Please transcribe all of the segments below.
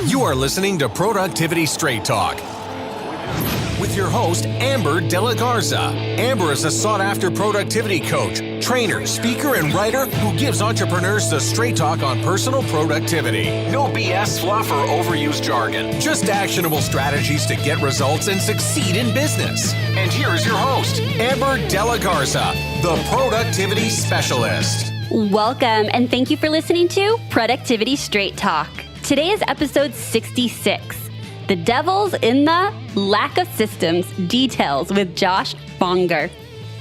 You are listening to Productivity Straight Talk with your host, Amber De La Garza. Amber is a sought-after productivity coach, trainer, speaker, and writer who gives entrepreneurs the straight talk on personal productivity. No BS fluff or overused jargon. Just actionable strategies to get results and succeed in business. And here is your host, Amber De La Garza, the productivity specialist. Welcome, and thank you for listening to Productivity Straight Talk. Today is episode 66. The Devil's in the Lack of Systems Details with Josh Fonger.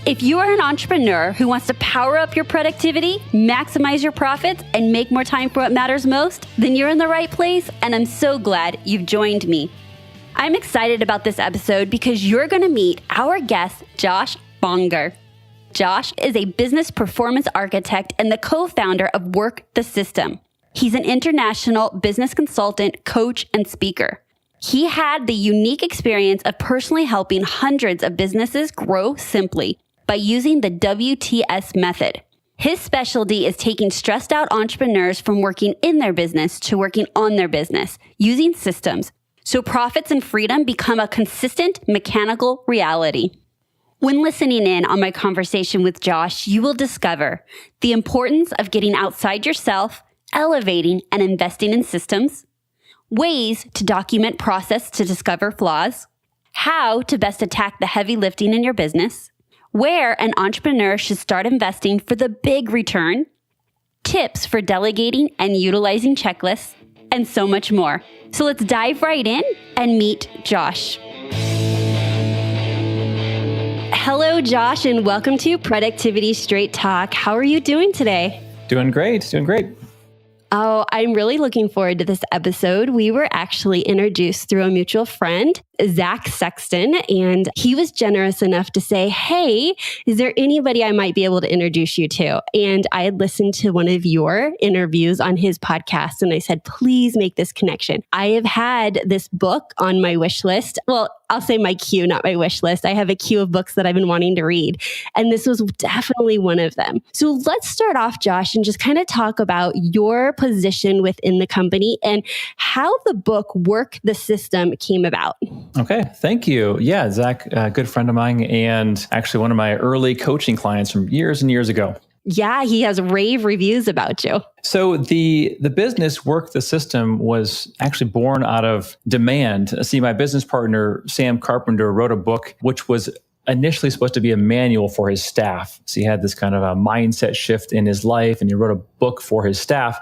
If you are an entrepreneur who wants to power up your productivity, maximize your profits, and make more time for what matters most, then you're in the right place, and I'm so glad you've joined me. I'm excited about this episode because you're going to meet our guest, Josh Fonger. Josh is a business performance architect and the co-founder of Work the System. He's an international business consultant, coach, and speaker. He had the unique experience of personally helping hundreds of businesses grow simply by using the WTS method. His specialty is taking stressed out entrepreneurs from working in their business to working on their business using systems, so profits and freedom become a consistent mechanical reality. When listening in on my conversation with Josh, you will discover the importance of getting outside yourself, elevating and investing in systems, ways to document process to discover flaws, how to best attack the heavy lifting in your business, where an entrepreneur should start investing for the big return, tips for delegating and utilizing checklists, and so much more. So let's dive right in and meet Josh. Hello, Josh, and welcome to Productivity Straight Talk. How are you doing today? Doing great. Oh, I'm really looking forward to this episode. We were actually introduced through a mutual friend, Zach Sexton, and he was generous enough to say, hey, is there anybody I might be able to introduce you to? And I had listened to one of your interviews on his podcast, and I said, please make this connection. I have had this book on my wish list. Well, I'll say my queue, not my wish list. I have a queue of books that I've been wanting to read, and this was definitely one of them. So let's start off, Josh, and just kind of talk about your position within the company and how the book Work the System came about. Okay, thank you. Yeah, Zach, a good friend of mine and actually one of my early coaching clients from years and years ago. Yeah, he has rave reviews about you. So the business Work the System was actually born out of demand. See, my business partner, Sam Carpenter, wrote a book which was initially supposed to be a manual for his staff. So he had this kind of a mindset shift in his life, and he wrote a book for his staff.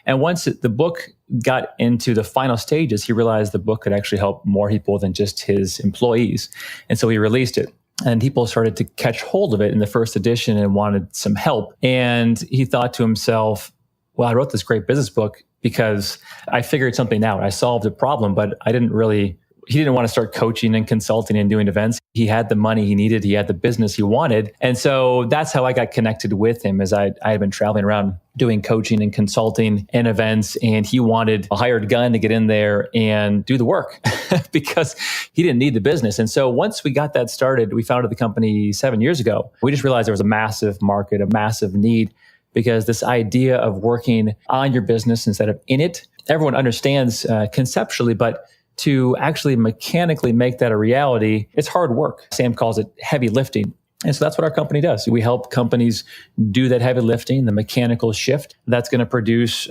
And once the book got into the final stages, he realized the book could actually help more people than just his employees. And so he released it. And people started to catch hold of it in the first edition and wanted some help. And he thought to himself, well, I wrote this great business book because I figured something out. I solved a problem, but he didn't want to start coaching and consulting and doing events. He had the money he needed. He had the business he wanted. And so that's how I got connected with him, as I had been traveling around doing coaching and consulting and events. And he wanted a hired gun to get in there and do the work because he didn't need the business. And so once we got that started, we founded the company 7 years ago. We just realized there was a massive market, a massive need, because this idea of working on your business instead of in it, everyone understands conceptually, but to actually mechanically make that a reality, it's hard work. Sam calls it heavy lifting. And so that's what our company does. We help companies do that heavy lifting, the mechanical shift that's going to produce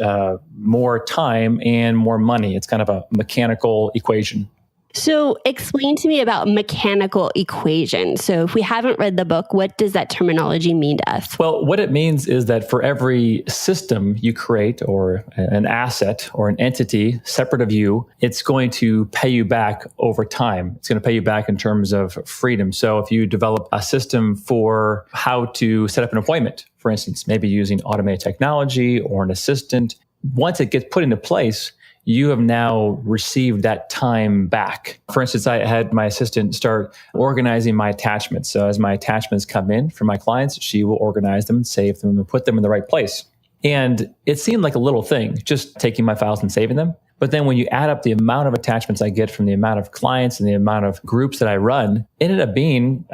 more time and more money. It's kind of a mechanical equation. So explain to me about mechanical equation. So if we haven't read the book, what does that terminology mean to us? Well, what it means is that for every system you create or an asset or an entity separate of you, it's going to pay you back over time. It's going to pay you back in terms of freedom. So if you develop a system for how to set up an appointment, for instance, maybe using automated technology or an assistant, once it gets put into place, you have now received that time back. For instance, I had my assistant start organizing my attachments. So as my attachments come in from my clients, she will organize them, save them, and put them in the right place. And it seemed like a little thing, just taking my files and saving them. But then when you add up the amount of attachments I get from the amount of clients and the amount of groups that I run, it ended up being,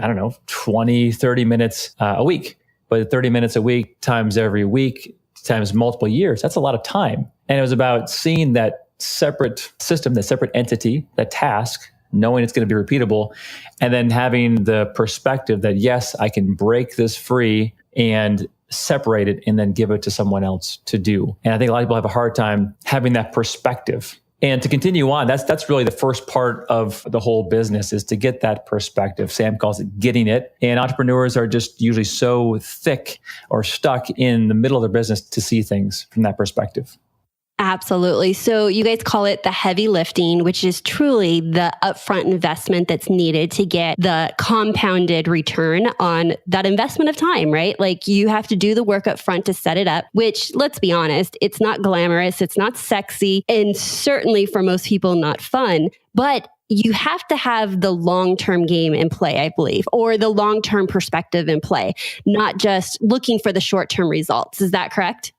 20, 30 minutes a week. But 30 minutes a week times every week times multiple years, that's a lot of time. And it was about seeing that separate system, that separate entity, that task, knowing it's going to be repeatable, and then having the perspective that, yes, I can break this free and separate it and then give it to someone else to do. And I think a lot of people have a hard time having that perspective. And to continue on, that's really the first part of the whole business, is to get that perspective. Sam calls it getting it. And entrepreneurs are just usually so thick or stuck in the middle of their business to see things from that perspective. Absolutely. So you guys call it the heavy lifting, which is truly the upfront investment that's needed to get the compounded return on that investment of time, right? Like you have to do the work up front to set it up, which, let's be honest, it's not glamorous, it's not sexy, and certainly for most people, not fun. But you have to have the long-term game in play, I believe, or the long-term perspective in play, not just looking for the short-term results. Is that correct?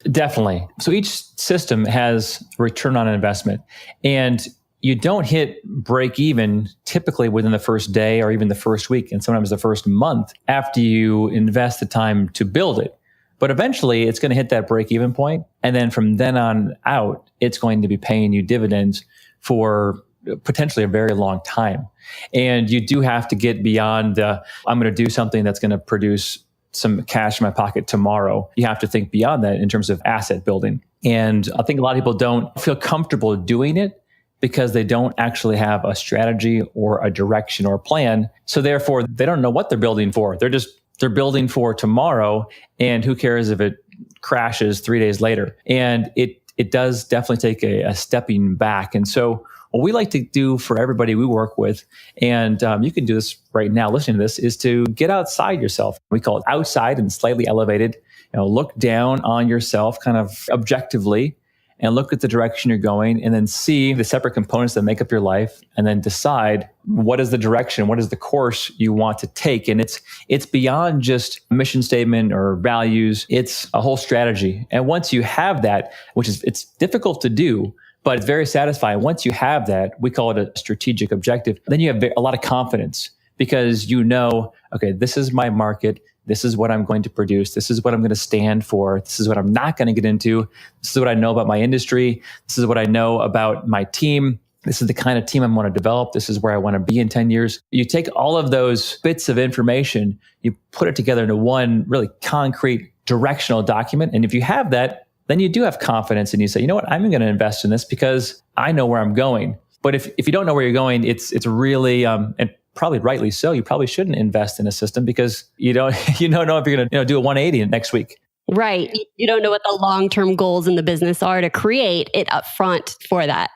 Definitely. So each system has return on investment, and you don't hit break even typically within the first day or even the first week, and sometimes the first month after you invest the time to build it. But eventually it's going to hit that break even point. And then from then on out, it's going to be paying you dividends for potentially a very long time. And you do have to get beyond I'm going to do something that's going to produce some cash in my pocket tomorrow. You have to think beyond that in terms of asset building. And I think a lot of people don't feel comfortable doing it because they don't actually have a strategy or a direction or a plan. So therefore, they don't know what they're building for. They're building for tomorrow, and who cares if it crashes 3 days later. And it does definitely take a stepping back. And so what we like to do for everybody we work with, and you can do this right now listening to this, is to get outside yourself. We call it outside and slightly elevated. Look down on yourself kind of objectively and look at the direction you're going, and then see the separate components that make up your life, and then decide what is the direction, what is the course you want to take. And it's beyond just a mission statement or values. It's a whole strategy. And once you have that, it's difficult to do, but it's very satisfying. Once you have that, we call it a strategic objective, then you have a lot of confidence, because you know, okay, this is my market. This is what I'm going to produce. This is what I'm going to stand for. This is what I'm not going to get into. This is what I know about my industry. This is what I know about my team. This is the kind of team I want to develop. This is where I want to be in 10 years. You take all of those bits of information, you put it together into one really concrete directional document. And if you have that, then you do have confidence, and you say, you know what, I'm going to invest in this because I know where I'm going. But if you don't know where you're going, it's really, and probably rightly so, you probably shouldn't invest in a system, because you don't know if you're going to do a 180 next week. Right. You don't know what the long-term goals in the business are to create it up front for that.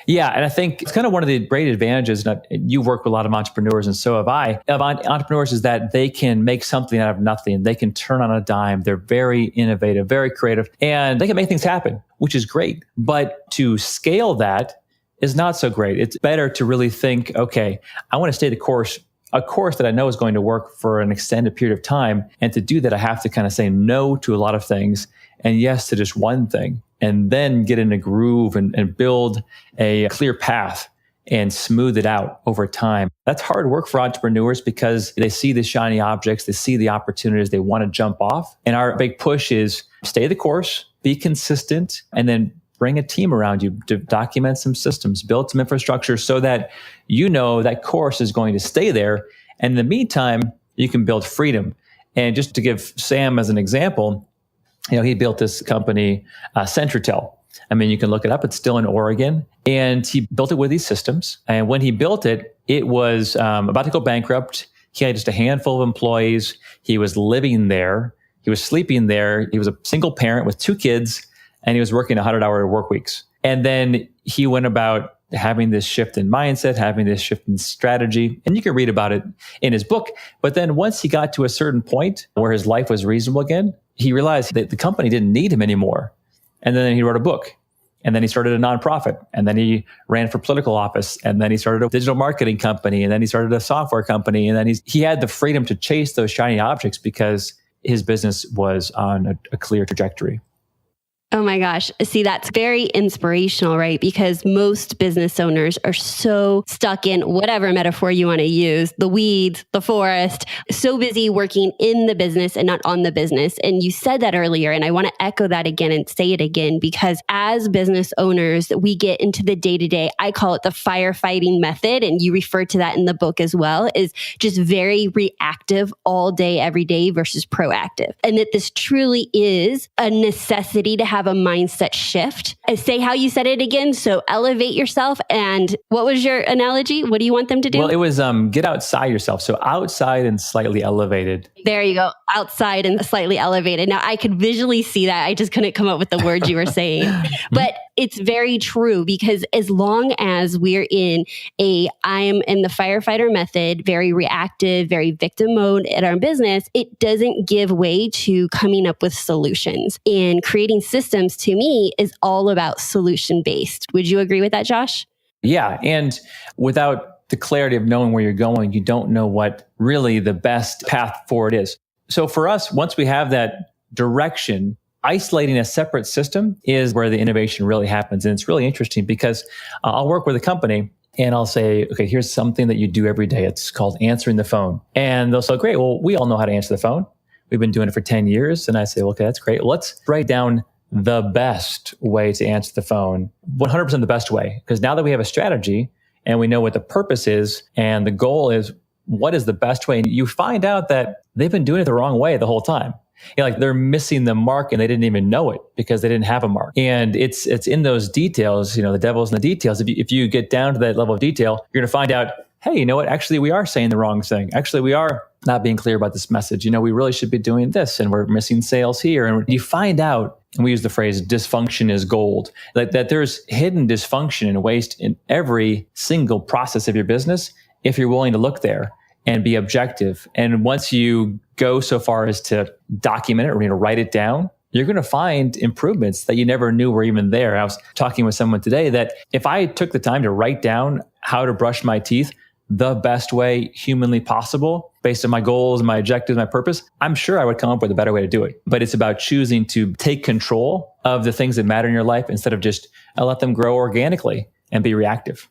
Yeah. And I think it's kind of one of the great advantages, and you work with a lot of entrepreneurs, and so have I, of entrepreneurs, is that they can make something out of nothing. They can turn on a dime. They're very innovative, very creative, and they can make things happen, which is great. But to scale that is not so great. It's better to really think, okay, I want to stay the course, a course that I know is going to work for an extended period of time. And to do that, I have to kind of say no to a lot of things and yes to just one thing, and then get in a groove and build a clear path and smooth it out over time. That's hard work for entrepreneurs, because they see the shiny objects, they see the opportunities, they want to jump off. And our big push is stay the course, be consistent, and then bring a team around you to document some systems, build some infrastructure so that you know that course is going to stay there. And in the meantime, you can build freedom. And just to give Sam as an example, he built this company, Centritel. I mean, you can look it up. It's still in Oregon. And he built it with these systems. And when he built it, it was about to go bankrupt. He had just a handful of employees. He was living there. He was sleeping there. He was a single parent with 2 kids. And he was working 100-hour work weeks. And then he went about having this shift in mindset, having this shift in strategy. And you can read about it in his book. But then once he got to a certain point where his life was reasonable again, he realized that the company didn't need him anymore. And then he wrote a book. And then he started a nonprofit. And then he ran for political office. And then he started a digital marketing company. And then he started a software company. And then he had the freedom to chase those shiny objects because his business was on a clear trajectory. Oh my gosh. See, that's very inspirational, right? Because most business owners are so stuck in whatever metaphor you want to use, the weeds, the forest, so busy working in the business and not on the business. And you said that earlier, and I want to echo that again and say it again, because as business owners, we get into the day-to-day, I call it the firefighting method, and you refer to that in the book as well, is just very reactive all day, every day versus proactive. And that this truly is a necessity to have a mindset shift. Say how you said it again. So elevate yourself. And what was your analogy? What do you want them to do? Well, it was get outside yourself. So outside and slightly elevated. There you go. Outside and slightly elevated. Now I could visually see that. I just couldn't come up with the words you were saying. But it's very true, because as long as we're I'm in the firefighter method, very reactive, very victim mode in our business, it doesn't give way to coming up with solutions. And creating systems, to me, is all about solution based. Would you agree with that, Josh? Yeah. And without the clarity of knowing where you're going, you don't know what really the best path forward is. So for us, once we have that direction, isolating a separate system is where the innovation really happens. And it's really interesting because I'll work with a company and I'll say, okay, here's something that you do every day. It's called answering the phone. And they'll say, great, well, we all know how to answer the phone. We've been doing it for 10 years. And I say, okay, that's great. Let's write down the best way to answer the phone, 100% the best way. Because now that we have a strategy and we know what the purpose is and the goal is, what is the best way? And you find out that they've been doing it the wrong way the whole time. Like they're missing the mark and they didn't even know it because they didn't have a mark. And it's in those details, the devil's in the details. If you get down to that level of detail, you're going to find out, hey, you know what? Actually, we are saying the wrong thing. Actually, we are not being clear about this message. We really should be doing this and we're missing sales here. And you find out, and we use the phrase dysfunction is gold, like that there's hidden dysfunction and waste in every single process of your business if you're willing to look there and be objective. And once you go so far as to document it or write it down, you're going to find improvements that you never knew were even there. I was talking with someone today that if I took the time to write down how to brush my teeth the best way humanly possible, based on my goals, my objectives, my purpose, I'm sure I would come up with a better way to do it. But it's about choosing to take control of the things that matter in your life instead of just let them grow organically and be reactive.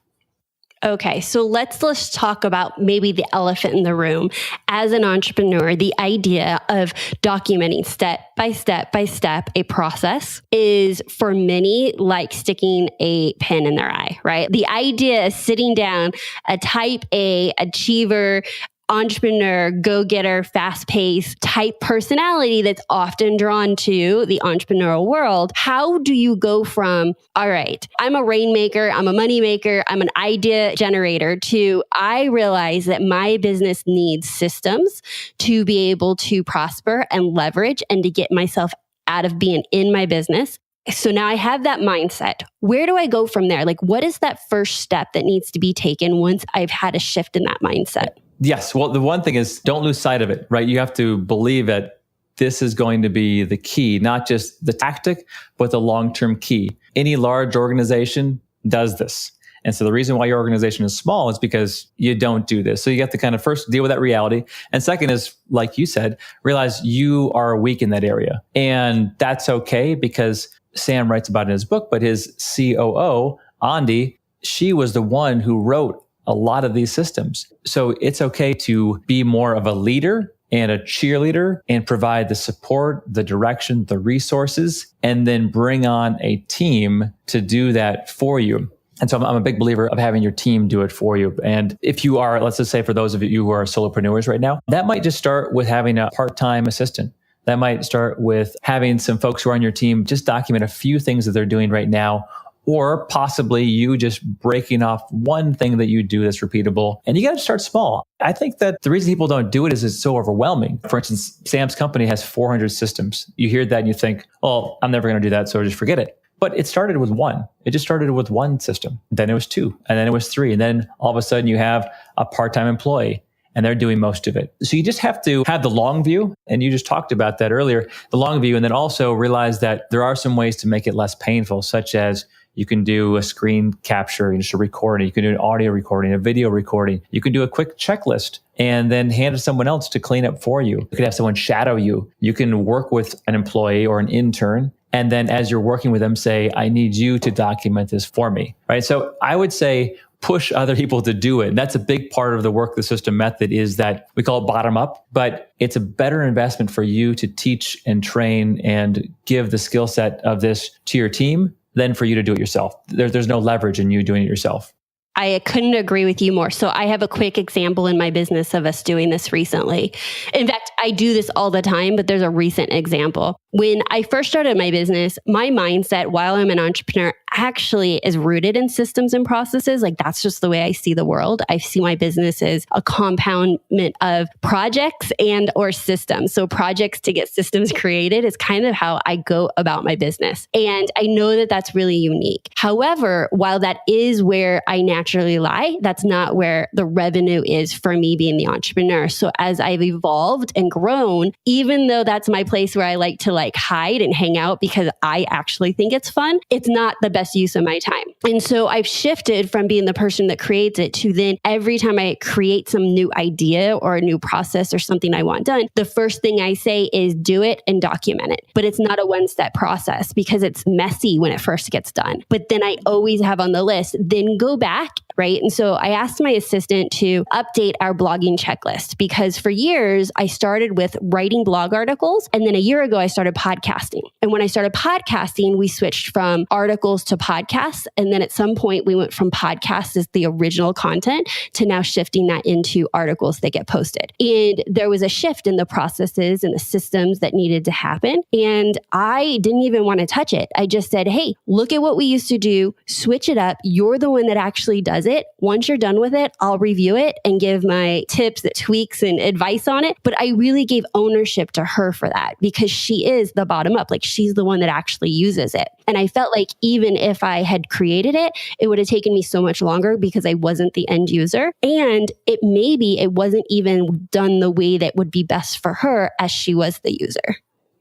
Okay, so let's talk about maybe the elephant in the room. As an entrepreneur, the idea of documenting step by step a process is for many like sticking a pin in their eye, right? The idea is sitting down, a type A achiever, entrepreneur, go-getter, fast-paced type personality that's often drawn to the entrepreneurial world. How do you go from, all right, I'm a rainmaker, I'm a moneymaker, I'm an idea generator, to I realize that my business needs systems to be able to prosper and leverage and to get myself out of being in my business. So now I have that mindset. Where do I go from there? Like, what is that first step that needs to be taken once I've had a shift in that mindset? Yes. Well, the one thing is don't lose sight of it, right? You have to believe that this is going to be the key, not just the tactic, but the long-term key. Any large organization does this. And so the reason why your organization is small is because you don't do this. So you have to kind of first deal with that reality. And second is, like you said, realize you are weak in that area. And that's okay because Sam writes about it in his book, but his COO, Andy, she was the one who wrote a lot of these systems. So it's okay to be more of a leader and a cheerleader and provide the support, the direction, the resources, and then bring on a team to do that for you. And so I'm a big believer of having your team do it for you. And if you are, let's just say for those of you who are solopreneurs right now, that might just start with having a part-time assistant. That might start with having some folks who are on your team just document a few things that they're doing right now, or possibly you just breaking off one thing that you do that's repeatable. And you got to start small. I think that the reason people don't do it is it's so overwhelming. For instance, Sam's company has 400 systems. You hear that and you think, oh, I'm never going to do that, so just forget it. But it started with one. It just started with one system. Then it was two, and then it was three. And then all of a sudden you have a part-time employee and they're doing most of it. So you just have to have the long view. And you just talked about that earlier, the long view, and then also realize that there are some ways to make it less painful, such as you can do a screen capture, just a recording. You can do an audio recording, a video recording. You can do a quick checklist and then hand it to someone else to clean up for you. You could have someone shadow you. You can work with an employee or an intern And then as you're working with them, say, I need you to document this for me, right? So I would say push other people to do it. And that's a big part of the work the system method is that we call it bottom up, but it's a better investment for you to teach and train and give the skill set of this to your team than for you to do it yourself. There's no leverage in you doing it yourself. I couldn't agree with you more. So I have a quick example in my business of us doing this recently. In fact, I do this all the time, but there's a recent example. When I first started my business, my mindset while I'm an entrepreneur actually is rooted in systems and processes. Like that's just the way I see the world. I see my business as a compoundment of projects and or systems. So projects to get systems created is kind of how I go about my business. And I know that that's really unique. However, while that is where I naturally lie, that's not where the revenue is for me being the entrepreneur. So as I've evolved and grown, even though that's my place where I like to hide and hang out because I actually think it's fun, it's not the best use of my time. And so I've shifted from being the person that creates it to then every time I create some new idea or a new process or something I want done, the first thing I say is do it and document it. But it's not a one-step process because it's messy when it first gets done. But then I always have on the list, then go back, right? And so I asked my assistant to update our blogging checklist because for years I started with writing blog articles. And then a year ago, I started podcasting. And when I started podcasting, we switched from articles to podcasts. And then at some point we went from podcasts as the original content to now shifting that into articles that get posted. And there was a shift in the processes and the systems that needed to happen. And I didn't even want to touch it. I just said, hey, look at what we used to do, switch it up. You're the one that actually does it. Once you're done with it, I'll review it and give my tips, tweaks, and advice on it. But I really gave ownership to her for that because she is the bottom up. Like she's the one that actually uses it. And I felt like even if I had created it, it would have taken me so much longer because I wasn't the end user. And it wasn't even done the way that would be best for her as she was the user.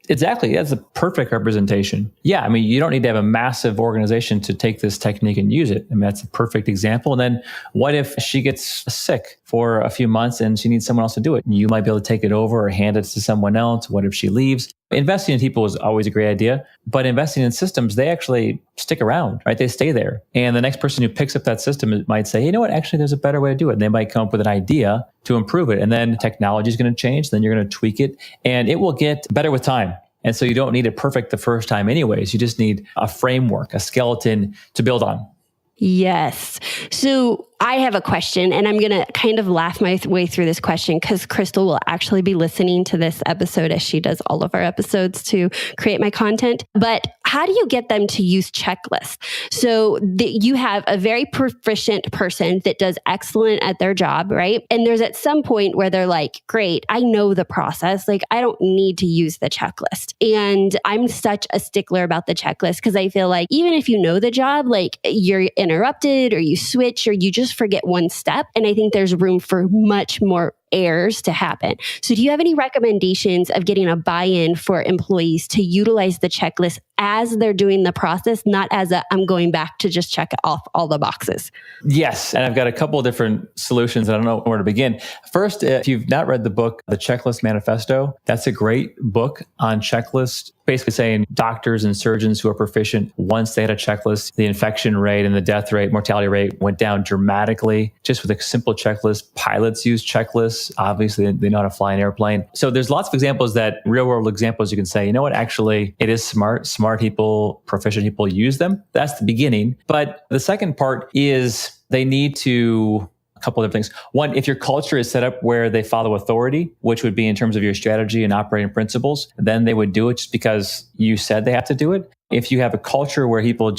Exactly. That's a perfect representation. Yeah. I mean, you don't need to have a massive organization to take this technique and use it. I mean, that's a perfect example. And then what if she gets sick for a few months and she needs someone else to do it? You might be able to take it over or hand it to someone else. What if she leaves? Investing in people is always a great idea, but investing in systems, they actually stick around, right? They stay there. And the next person who picks up that system might say, you know what, actually, there's a better way to do it. And they might come up with an idea to improve it. And then technology is going to change. Then you're going to tweak it and it will get better with time. And so you don't need it perfect the first time anyways. You just need a framework, a skeleton to build on. Yes. So I have a question, and I'm going to kind of laugh my way through this question because Crystal will actually be listening to this episode as she does all of our episodes to create my content. But how do you get them to use checklists? So you have a very proficient person that does excellent at their job, right? And there's at some point where they're like, great, I know the process. Like, I don't need to use the checklist. And I'm such a stickler about the checklist because I feel like even if you know the job, like you're interrupted or you switch or you just forget one step. And I think there's room for much more errors to happen. So do you have any recommendations of getting a buy-in for employees to utilize the checklist as they're doing the process, not as I'm going back to just check off all the boxes? Yes. And I've got a couple of different solutions. I don't know where to begin. First, if you've not read the book, The Checklist Manifesto, that's a great book on checklists, basically saying doctors and surgeons who are proficient, once they had a checklist, the infection rate and the death rate, mortality rate went down dramatically just with a simple checklist. Pilots use checklists. Obviously, they know how to fly an airplane. So there's lots of examples that real world examples you can say, you know what, actually, it is smart people, proficient people use them. That's the beginning. But the second part is they need to a couple of things. One, if your culture is set up where they follow authority, which would be in terms of your strategy and operating principles, then they would do it just because you said they have to do it. If you have a culture where people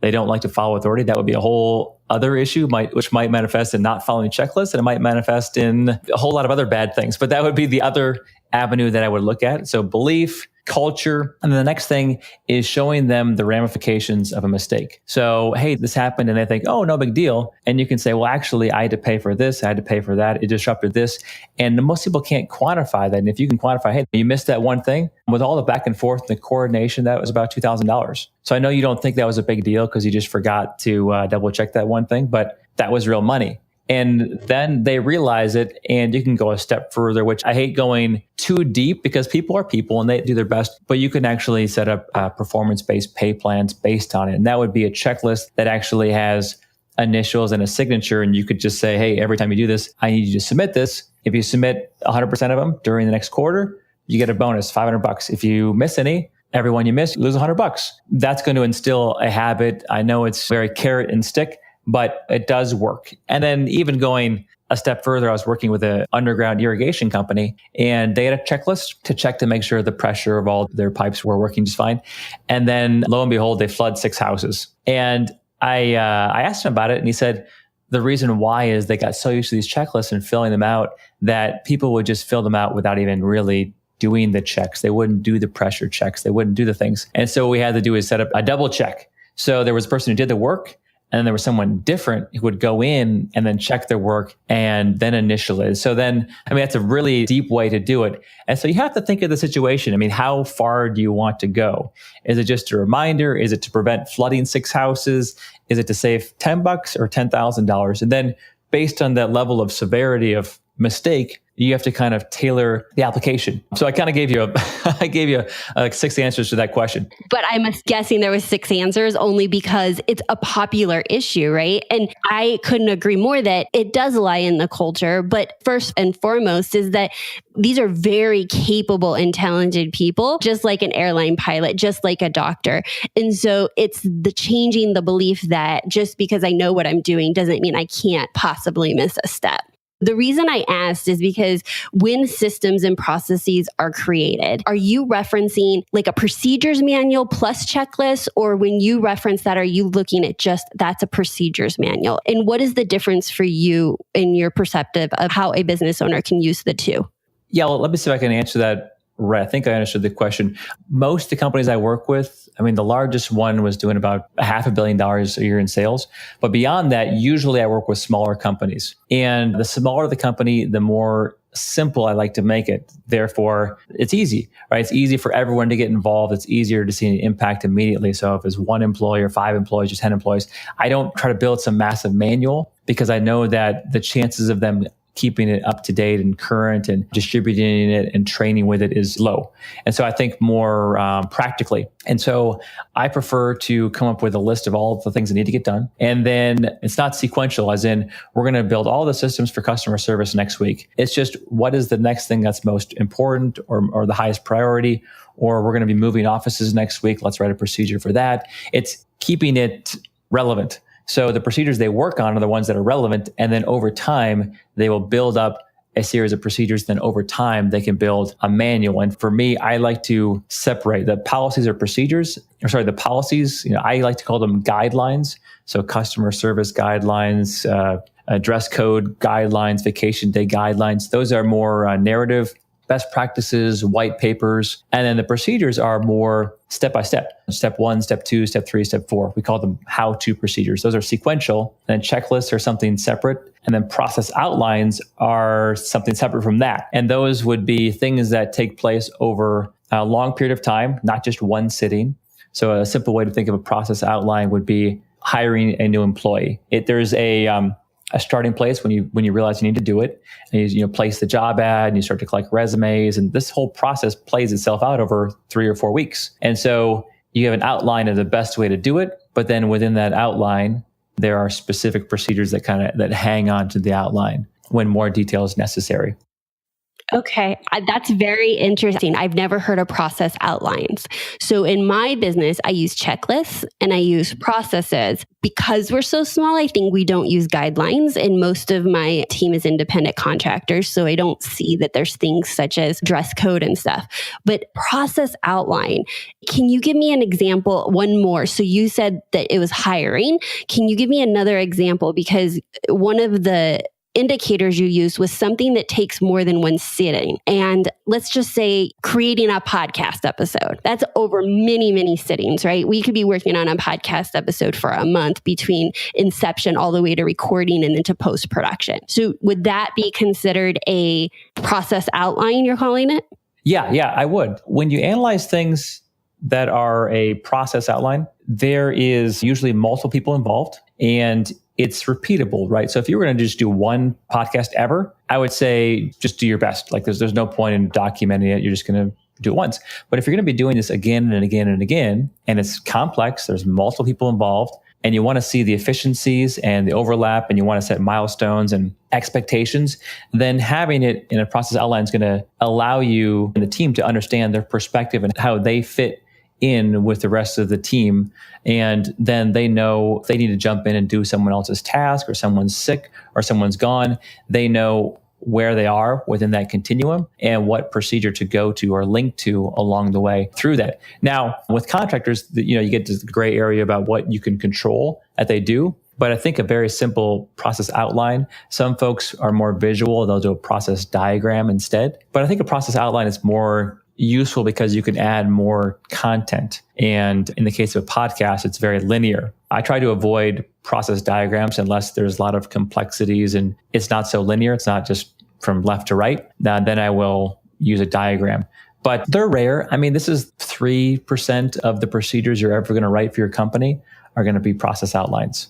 they don't like to follow authority, that would be a whole other issue, which might manifest in not following checklists, and it might manifest in a whole lot of other bad things. But that would be the other avenue that I would look at. So belief, culture. And then the next thing is showing them the ramifications of a mistake. So, hey, this happened and they think, oh, no big deal. And you can say, well, actually, I had to pay for this. I had to pay for that. It disrupted this. And most people can't quantify that. And if you can quantify, hey, you missed that one thing with all the back and forth and the coordination, that was about $2,000. So I know you don't think that was a big deal because you just forgot to double check that one thing, but that was real money. And then they realize it, and you can go a step further, which I hate going too deep because people are people and they do their best, but you can actually set up performance-based pay plans based on it. And that would be a checklist that actually has initials and a signature. And you could just say, hey, every time you do this, I need you to submit this. If you submit 100% of them during the next quarter, you get a bonus, $500. If you miss any, everyone you miss, you lose $100. That's going to instill a habit. I know it's very carrot and stick, but it does work. And then even going a step further, I was working with an underground irrigation company, and they had a checklist to check to make sure the pressure of all their pipes were working just fine. And then lo and behold, they flood 6 houses. And I asked him about it, and he said the reason why is they got so used to these checklists and filling them out that people would just fill them out without even really doing the checks. They wouldn't do the pressure checks. They wouldn't do the things. And so what we had to do is set up a double check. So there was a person who did the work, and then there was someone different who would go in and then check their work and then initial it. So then, that's a really deep way to do it. And so you have to think of the situation. How far do you want to go? Is it just a reminder? Is it to prevent flooding 6 houses? Is it to save $10 or $10,000? And then based on that level of severity of mistake, you have to kind of tailor the application. So I kind of gave you like 6 answers to that question. But I'm guessing there was 6 answers only because it's a popular issue, right? And I couldn't agree more that it does lie in the culture. But first and foremost is that these are very capable and talented people, just like an airline pilot, just like a doctor. And so it's the changing the belief that just because I know what I'm doing doesn't mean I can't possibly miss a step. The reason I asked is because when systems and processes are created, are you referencing like a procedures manual plus checklist? Or when you reference that, are you looking at just that's a procedures manual? And what is the difference for you in your perspective of how a business owner can use the two? Yeah, well, let me see if I can answer that right. I think I understood the question. Most of the companies I work with, the largest one was doing about $500 million a year in sales. But beyond that, usually I work with smaller companies. And the smaller the company, the more simple I like to make it. Therefore, it's easy, right? It's easy for everyone to get involved. It's easier to see an impact immediately. So if it's 1 employee or 5 employees or 10 employees, I don't try to build some massive manual because I know that the chances of them keeping it up to date and current and distributing it and training with it is low. And so I think more practically. And so I prefer to come up with a list of all of the things that need to get done. And then it's not sequential, as in we're going to build all the systems for customer service next week. It's just what is the next thing that's most important or the highest priority, or we're going to be moving offices next week. Let's write a procedure for that. It's keeping it relevant. So the procedures they work on are the ones that are relevant. And then over time, they will build up a series of procedures. Then over time, they can build a manual. And for me, I like to separate the policies or procedures, the policies, I like to call them guidelines. So customer service guidelines, dress code guidelines, vacation day guidelines. Those are more narrative, best practices, white papers. And then the procedures are more step-by-step. Step 1, step 2, step 3, step 4. We call them how-to procedures. Those are sequential. And then checklists are something separate. And then process outlines are something separate from that. And those would be things that take place over a long period of time, not just one sitting. So a simple way to think of a process outline would be hiring a new employee. There's a starting place when you realize you need to do it, and you place the job ad and you start to collect resumes, and this whole process plays itself out over 3 or 4 weeks. And so you have an outline of the best way to do it, but then within that outline, there are specific procedures that hang on to the outline when more detail is necessary. Okay, that's very interesting. I've never heard of process outlines. So in my business, I use checklists and I use processes. Because we're so small, I think we don't use guidelines. And most of my team is independent contractors. So I don't see that there's things such as dress code and stuff. But process outline, can you give me an example? One more. So you said that it was hiring. Can you give me another example? Because one of the indicators you used was something that takes more than one sitting. And let's just say creating a podcast episode. That's over many, many sittings, right? We could be working on a podcast episode for a month between inception all the way to recording and then to post-production. So would that be considered a process outline, you're calling it? Yeah, I would. When you analyze things that are a process outline, there is usually multiple people involved. And it's repeatable, right? So if you were going to just do one podcast ever, I would say just do your best. Like there's no point in documenting it. You're just going to do it once. But if you're going to be doing this again and again and again, and it's complex, there's multiple people involved, and you want to see the efficiencies and the overlap, and you want to set milestones and expectations, then having it in a process outline is going to allow you and the team to understand their perspective and how they fit in with the rest of the team. And then they know if they need to jump in and do someone else's task, or someone's sick or someone's gone, they know where they are within that continuum and what procedure to go to or link to along the way through that. Now, with contractors, you get to the gray area about what you can control that they do. But I think a very simple process outline, some folks are more visual. They'll do a process diagram instead. But I think a process outline is more useful because you can add more content. And in the case of a podcast, it's very linear. I try to avoid process diagrams unless there's a lot of complexities and it's not so linear. It's not just from left to right. Then I will use a diagram. But they're rare. I mean, this is 3% of the procedures you're ever going to write for your company are going to be process outlines.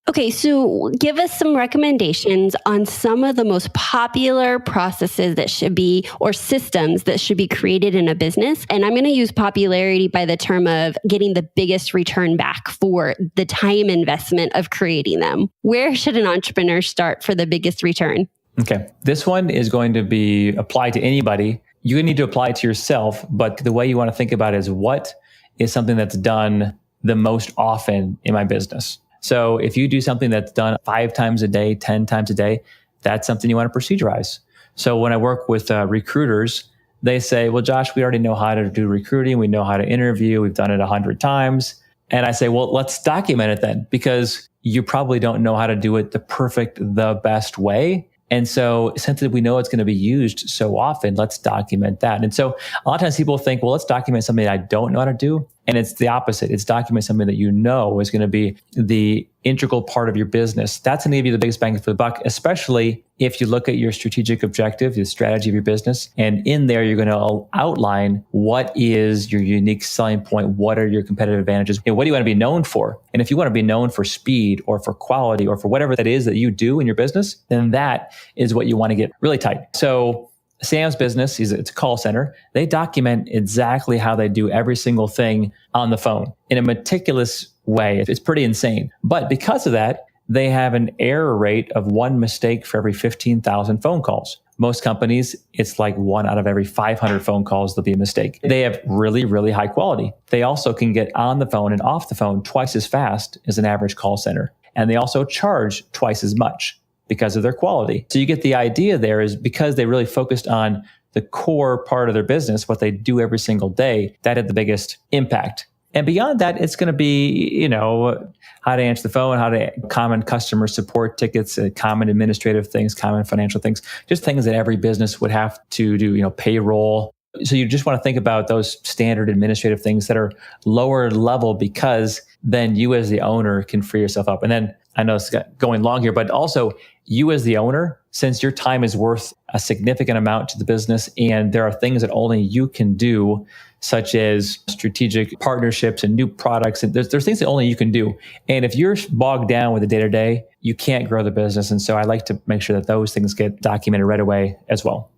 Okay, so give us some recommendations on some of the most popular processes that should be, or systems that should be created in a business. And I'm going to use popularity by the term of getting the biggest return back for the time investment of creating them. Where should an entrepreneur start for the biggest return? Okay, this one is going to be applied to anybody. You need to apply it to yourself, but the way you want to think about it is what is something that's done the most often in my business. So if you do something that's done 5 times a day, 10 times a day, that's something you want to procedurize. So when I work with recruiters, they say, well, Josh, we already know how to do recruiting. We know how to interview. We've done it 100 times. And I say, well, let's document it then, because you probably don't know how to do it the best way. And so since we know it's going to be used so often, let's document that. And so a lot of times people think, well, let's document something that I don't know how to do. And it's the opposite. It's document something that you know is going to be the integral part of your business. That's going to give you the biggest bang for the buck, especially if you look at your strategic objective, the strategy of your business. And in there, you're going to outline what is your unique selling point, what are your competitive advantages, and what do you want to be known for? And if you want to be known for speed or for quality or for whatever that is that you do in your business, then that is what you want to get really tight. So Sam's business, it's a call center. They document exactly how they do every single thing on the phone in a meticulous way. It's pretty insane. But because of that, they have an error rate of 1 mistake for every 15,000 phone calls. Most companies, it's like 1 out of every 500 phone calls, there'll be a mistake. They have really, really high quality. They also can get on the phone and off the phone twice as fast as an average call center. And they also charge twice as much because of their quality. So you get the idea there is because they really focused on the core part of their business, what they do every single day, that had the biggest impact. And beyond that, it's going to be, how to answer the phone, how to common customer support tickets, common administrative things, common financial things, just things that every business would have to do, payroll. So you just want to think about those standard administrative things that are lower level, because then you as the owner can free yourself up. And then I know it's going long here, but also you as the owner, since your time is worth a significant amount to the business, and there are things that only you can do, such as strategic partnerships and new products. And there's things that only you can do. And if you're bogged down with the day-to-day, you can't grow the business. And so I like to make sure that those things get documented right away as well.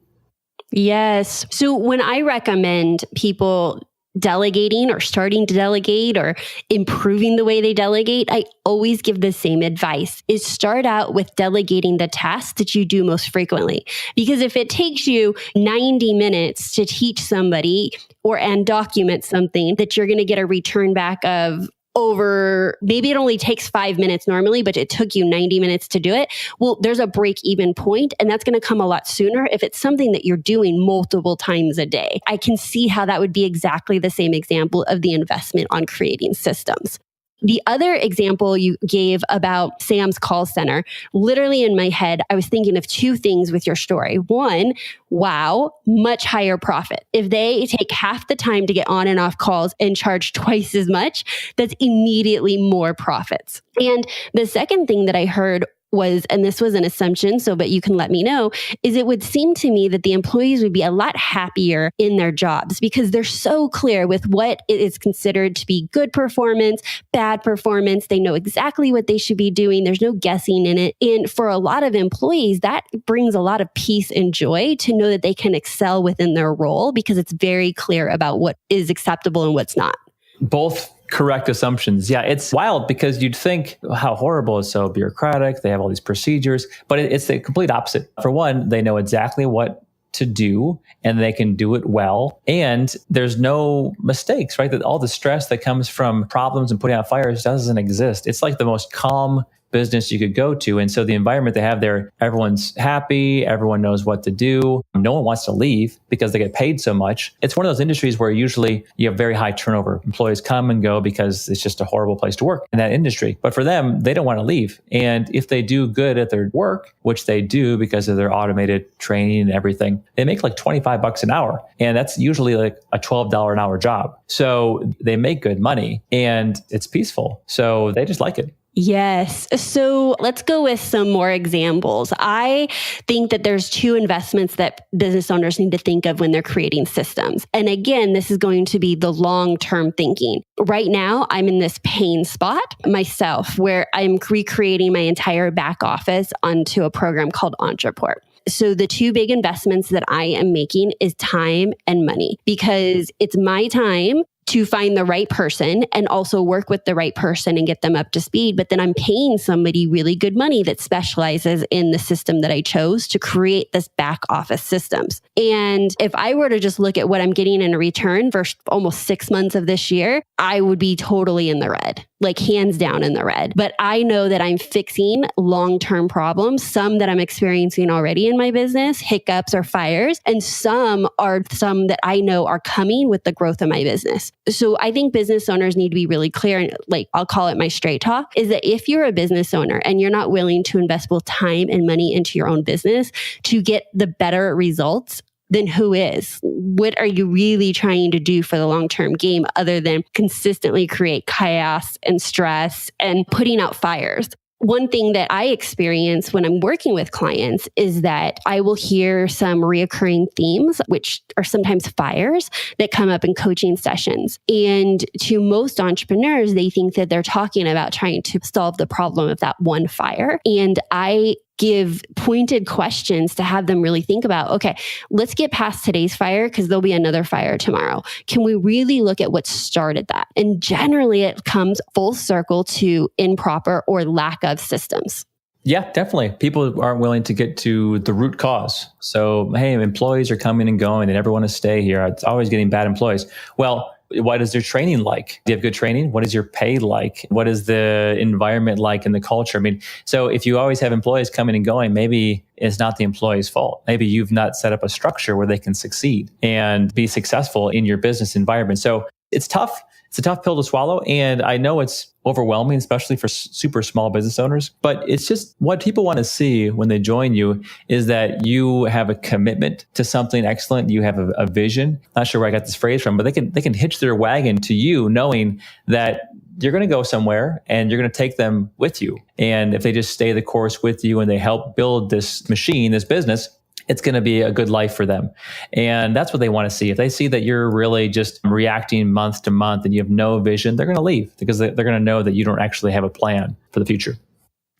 Yes. So when I recommend people delegating or starting to delegate or improving the way they delegate, I always give the same advice, is start out with delegating the tasks that you do most frequently. Because if it takes you 90 minutes to teach somebody and document something that you're going to get a return back of over, maybe it only takes 5 minutes normally, but it took you 90 minutes to do it. Well, there's a break-even point, and that's going to come a lot sooner if it's something that you're doing multiple times a day. I can see how that would be exactly the same example of the investment on creating systems. The other example you gave about Sam's call center, literally in my head, I was thinking of 2 things with your story. One, wow, much higher profit. If they take half the time to get on and off calls and charge twice as much, that's immediately more profits. And the second thing that I heard was, and this was an assumption, but you can let me know, is it would seem to me that the employees would be a lot happier in their jobs because they're so clear with what is considered to be good performance, bad performance. They know exactly what they should be doing. There's no guessing in it. And for a lot of employees, that brings a lot of peace and joy to know that they can excel within their role because it's very clear about what is acceptable and what's not. Both correct assumptions. Yeah, it's wild because you'd think how horrible, it's so bureaucratic. They have all these procedures, but it's the complete opposite. For one, they know exactly what to do and they can do it well. And there's no mistakes, right? That all the stress that comes from problems and putting out fires doesn't exist. It's like the most calm business you could go to. And so the environment they have there, everyone's happy, everyone knows what to do. No one wants to leave because they get paid so much. It's one of those industries where usually you have very high turnover. Employees come and go because it's just a horrible place to work in that industry. But for them, they don't want to leave. And if they do good at their work, which they do because of their automated training and everything, they make like $25 an hour. And that's usually like a $12 an hour job. So they make good money and it's peaceful. So they just like it. Yes. So let's go with some more examples. I think that there's two investments that business owners need to think of when they're creating systems. And again, this is going to be the long-term thinking. Right now, I'm in this pain spot myself where I'm recreating my entire back office onto a program called Entreport. So the two big investments that I am making is time and money because it's my time to find the right person and also work with the right person and get them up to speed. But then I'm paying somebody really good money that specializes in the system that I chose to create this back office systems. And if I were to just look at what I'm getting in return for almost 6 months of this year, I would be totally in the red, like hands down in the red. But I know that I'm fixing long-term problems, some that I'm experiencing already in my business, hiccups or fires, and some that I know are coming with the growth of my business. So I think business owners need to be really clear, and like I'll call it my straight talk, is that if you're a business owner and you're not willing to invest both time and money into your own business to get the better results, then who is? What are you really trying to do for the long-term game other than consistently create chaos and stress and putting out fires? One thing that I experience when I'm working with clients is that I will hear some reoccurring themes, which are sometimes fires that come up in coaching sessions. And to most entrepreneurs, they think that they're talking about trying to solve the problem of that one fire. And I give pointed questions to have them really think about, okay, let's get past today's fire because there'll be another fire tomorrow. Can we really look at what started that? And generally it comes full circle to improper or lack of systems. Yeah, definitely. People aren't willing to get to the root cause. So, hey, employees are coming and going. They never want to stay here. It's always getting bad employees. Well, what is their training like? Do you have good training? What is your pay like? What is the environment like in the culture? I mean, so if you always have employees coming and going, maybe it's not the employee's fault. Maybe you've not set up a structure where they can succeed and be successful in your business environment. So it's tough. It's a tough pill to swallow. And I know it's overwhelming, especially for super small business owners. But it's just what people want to see when they join you is that you have a commitment to something excellent. You have a vision. Not sure where I got this phrase from, but they can hitch their wagon to you knowing that you're going to go somewhere and you're going to take them with you. And if they just stay the course with you and they help build this machine, this business, it's going to be a good life for them. And that's what they want to see. If they see that you're really just reacting month to month and you have no vision, they're going to leave because they're going to know that you don't actually have a plan for the future.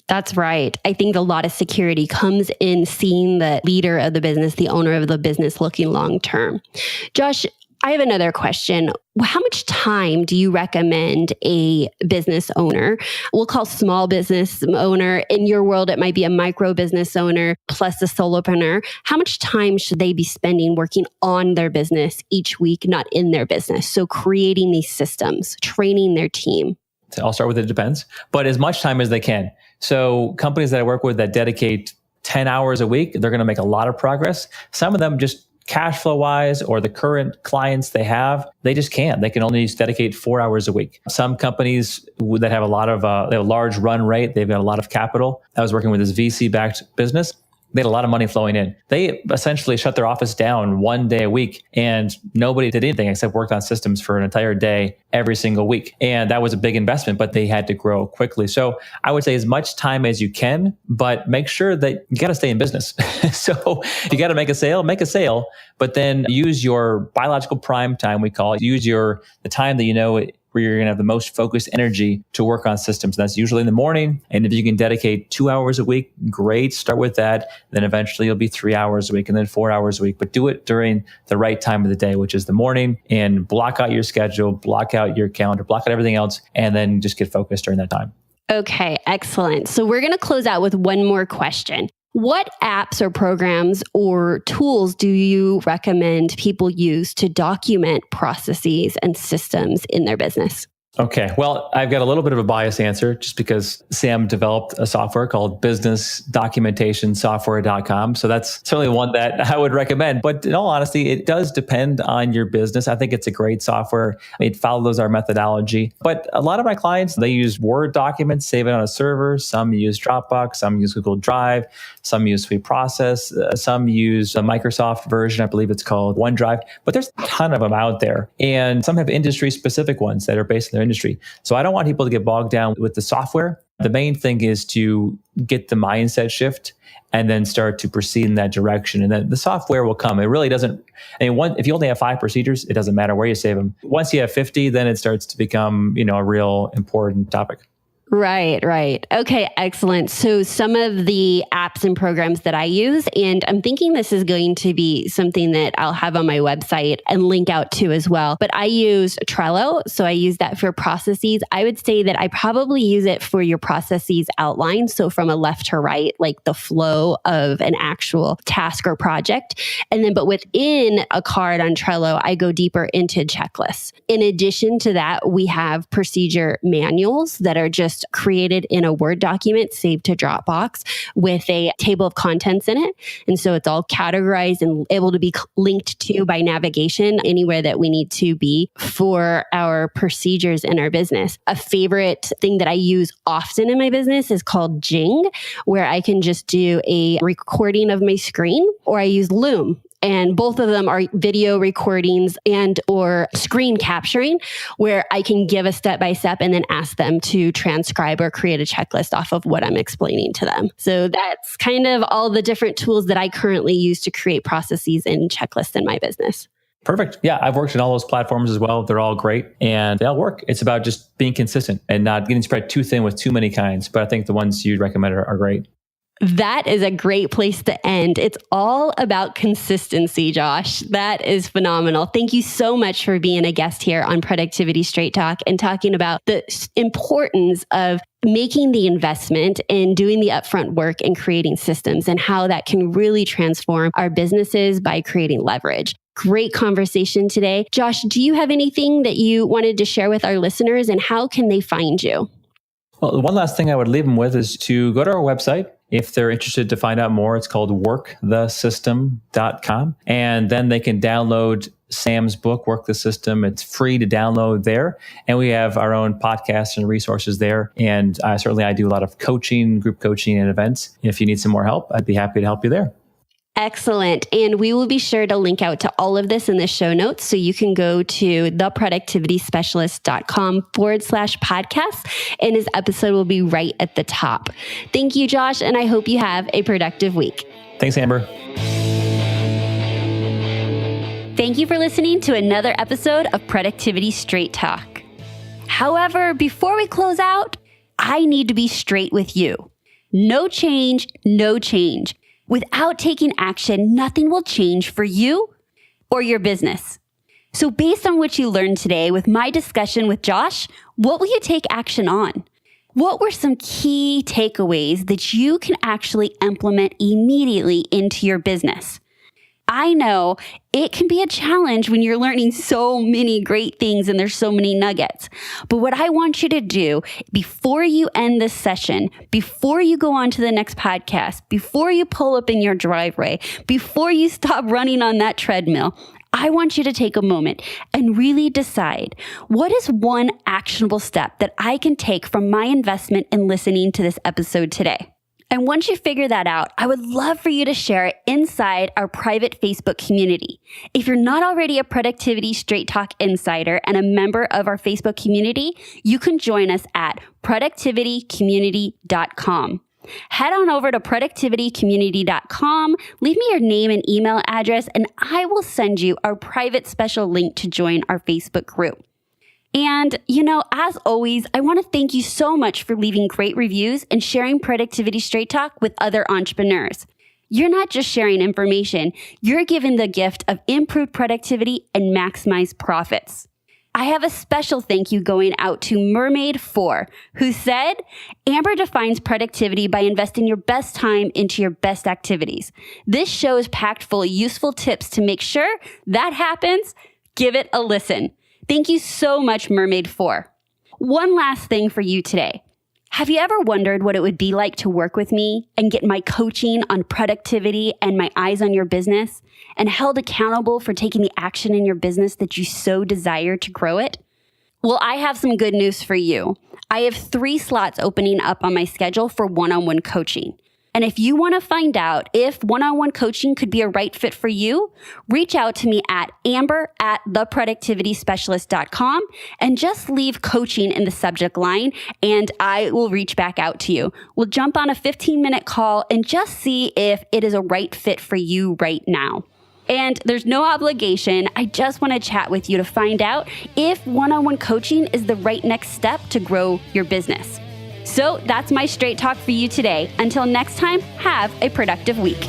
That's right. I think a lot of security comes in seeing the leader of the business, the owner of the business looking long term. Josh, I have another question. How much time do you recommend a business owner? We'll call small business owner. In your world, it might be a micro business owner plus a solopreneur. How much time should they be spending working on their business each week, not in their business? So creating these systems, training their team. I'll start with it depends, but as much time as they can. So companies that I work with that dedicate 10 hours a week, they're going to make a lot of progress. Some of them just cash flow wise or the current clients they have, they just can't. They can only dedicate 4 hours a week. Some companies that have they have a large run rate, they've got a lot of capital. I was working with this VC-backed business. They had a lot of money flowing in. They essentially shut their office down 1 day a week, and nobody did anything except worked on systems for an entire day every single week. And that was a big investment, but they had to grow quickly. So I would say as much time as you can, but make sure that you got to stay in business. So if you got to make a sale, but then use your biological prime time, we call it. Use the time that you know where you're going to have the most focused energy to work on systems. And that's usually in the morning. And if you can dedicate 2 hours a week, great. Start with that. Then eventually it'll be 3 hours a week and then 4 hours a week. But do it during the right time of the day, which is the morning, and block out your schedule, block out your calendar, block out everything else, and then just get focused during that time. Okay, excellent. So we're going to close out with one more question. What apps or programs or tools do you recommend people use to document processes and systems in their business? Okay. Well, I've got a little bit of a biased answer just because Sam developed a software called businessdocumentation.software.com. So that's certainly one that I would recommend. But in all honesty, it does depend on your business. I think it's a great software. It follows our methodology. But a lot of my clients, they use Word documents, save it on a server. Some use Dropbox, some use Google Drive, some use SweetProcess, some use a Microsoft version. I believe it's called OneDrive. But there's a ton of them out there. And some have industry-specific ones that are based in their industry. So I don't want people to get bogged down with the software. The main thing is to get the mindset shift and then start to proceed in that direction. And then the software will come. It really doesn't, if you only have 5 procedures, it doesn't matter where you save them. Once you have 50, then it starts to become, a real important topic. Right. Okay, excellent. So some of the apps and programs that I use, and I'm thinking this is going to be something that I'll have on my website and link out to as well. But I use Trello. So I use that for processes. I would say that I probably use it for your processes outline. So from a left to right, like the flow of an actual task or project. And then, but within a card on Trello, I go deeper into checklists. In addition to that, we have procedure manuals that are just created in a Word document saved to Dropbox with a table of contents in it. And so it's all categorized and able to be linked to by navigation anywhere that we need to be for our procedures in our business. A favorite thing that I use often in my business is called Jing, where I can just do a recording of my screen, or I use Loom. And both of them are video recordings and or screen capturing, where I can give a step-by-step and then ask them to transcribe or create a checklist off of what I'm explaining to them. So that's kind of all the different tools that I currently use to create processes and checklists in my business. Perfect. Yeah, I've worked in all those platforms as well. They're all great and they all work. It's about just being consistent and not getting spread too thin with too many kinds. But I think the ones you'd recommend are great. That is a great place to end. It's all about consistency, Josh. That is phenomenal. Thank you so much for being a guest here on Productivity Straight Talk and talking about the importance of making the investment and doing the upfront work and creating systems and how that can really transform our businesses by creating leverage. Great conversation today. Josh, do you have anything that you wanted to share with our listeners, and how can they find you? Well, the one last thing I would leave them with is to go to our website. If they're interested to find out more, it's called workthesystem.com. And then they can download Sam's book, Work the System. It's free to download there. And we have our own podcasts and resources there. And certainly I do a lot of coaching, group coaching and events. If you need some more help, I'd be happy to help you there. Excellent. And we will be sure to link out to all of this in the show notes. So you can go to theproductivityspecialist.com/podcast. And his episode will be right at the top. Thank you, Josh. And I hope you have a productive week. Thanks, Amber. Thank you for listening to another episode of Productivity Straight Talk. However, before we close out, I need to be straight with you. No change, no change. Without taking action, nothing will change for you or your business. So based on what you learned today with my discussion with Josh, what will you take action on? What were some key takeaways that you can actually implement immediately into your business? I know it can be a challenge when you're learning so many great things and there's so many nuggets. But what I want you to do before you end this session, before you go on to the next podcast, before you pull up in your driveway, before you stop running on that treadmill, I want you to take a moment and really decide, what is one actionable step that I can take from my investment in listening to this episode today? And once you figure that out, I would love for you to share it inside our private Facebook community. If you're not already a Productivity Straight Talk Insider and a member of our Facebook community, you can join us at productivitycommunity.com. Head on over to productivitycommunity.com, leave me your name and email address, and I will send you our private special link to join our Facebook group. And, as always, I want to thank you so much for leaving great reviews and sharing Productivity Straight Talk with other entrepreneurs. You're not just sharing information, you're giving the gift of improved productivity and maximized profits. I have a special thank you going out to Mermaid4, who said, Amber defines productivity by investing your best time into your best activities. This show is packed full of useful tips to make sure that happens. Give it a listen. Thank you so much, Mermaid4. One last thing for you today. Have you ever wondered what it would be like to work with me and get my coaching on productivity and my eyes on your business and held accountable for taking the action in your business that you so desire to grow it? Well, I have some good news for you. I have 3 slots opening up on my schedule for one-on-one coaching. And if you want to find out if one-on-one coaching could be a right fit for you, reach out to me at amber@theproductivityspecialist.com and just leave coaching in the subject line and I will reach back out to you. We'll jump on a 15-minute call and just see if it is a right fit for you right now. And there's no obligation. I just want to chat with you to find out if one-on-one coaching is the right next step to grow your business. So that's my straight talk for you today. Until next time, have a productive week.